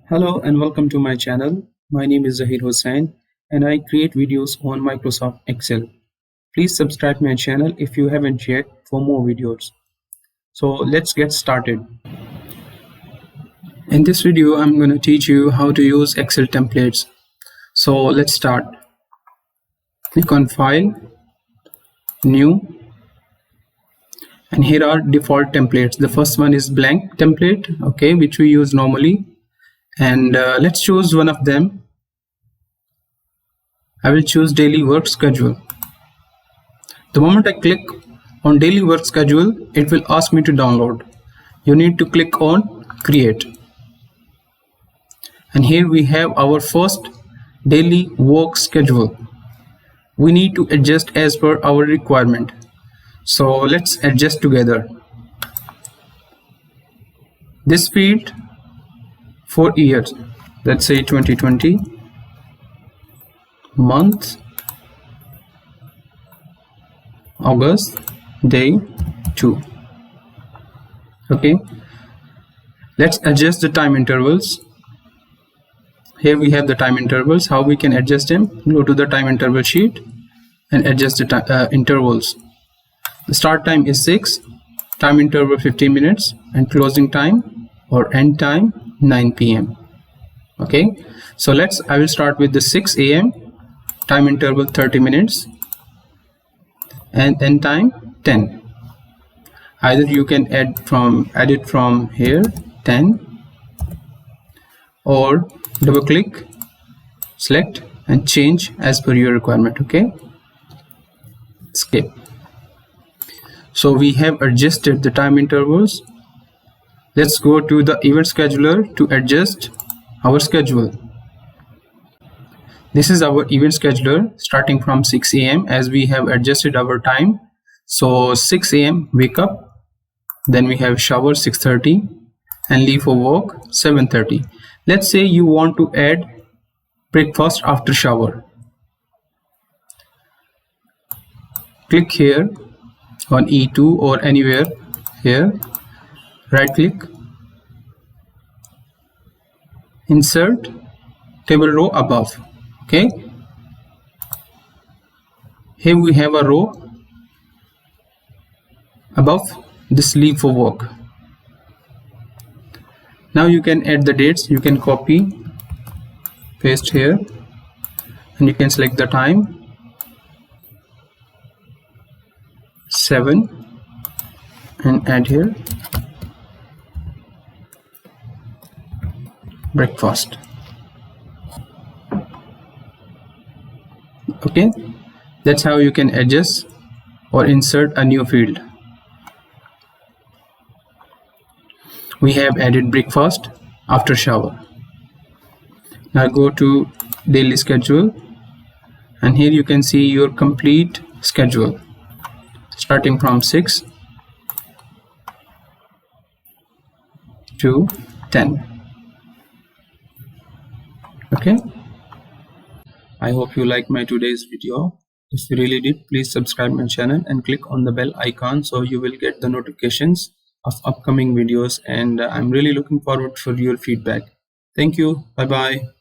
Hello and welcome to my channel. My name is Zahir Hussain and I create videos on Microsoft Excel. Please subscribe my channel if you haven't yet for more videos. So let's get started. In this video, I'm going to teach you how to use Excel templates. So let's start. Click on File, New, and here are default templates. The first one is blank template, okay, which we use normally. And let's choose one of them. I will choose daily work schedule. The moment I click on daily work schedule, it will ask me to download. You need to click on create. And here we have our first daily work schedule. We need to adjust as per our requirement. So let's adjust together. This field for years, let's say 2020, month, August, day 2. Okay, let's adjust the time intervals. Here we have the time intervals. How we can adjust them? Go to the time interval sheet and adjust the intervals. The start time is 6, time interval 15 minutes, and closing time or end time 9 p.m. Okay, so I will start with the 6 a.m. time interval 30 minutes and end time 10. Either you can add it from here 10, or double click, select and change as per your requirement. Okay, skip. So we have adjusted the time intervals. Let's go to the event scheduler to adjust our schedule. This is our event scheduler starting from 6 a.m. as we have adjusted our time. So 6 a.m. wake up, then we have shower 6:30 and leave for work 7:30. Let's say you want to add breakfast after shower. Click here on E2 or anywhere here. Right click, insert table row above. Okay, here we have a row above this leave for work. Now you can add the dates. You can copy, paste here, and you can select the time 7 and add here breakfast. Okay, that's how you can adjust or insert a new field. We have added breakfast after shower. Now go to daily schedule, and here you can see your complete schedule starting from 6 to 10. Okay, I hope you like my today's video. If you really did, please subscribe my channel and click on the bell icon so you will get the notifications of upcoming videos, and I'm really looking forward for your feedback. Thank you. Bye bye.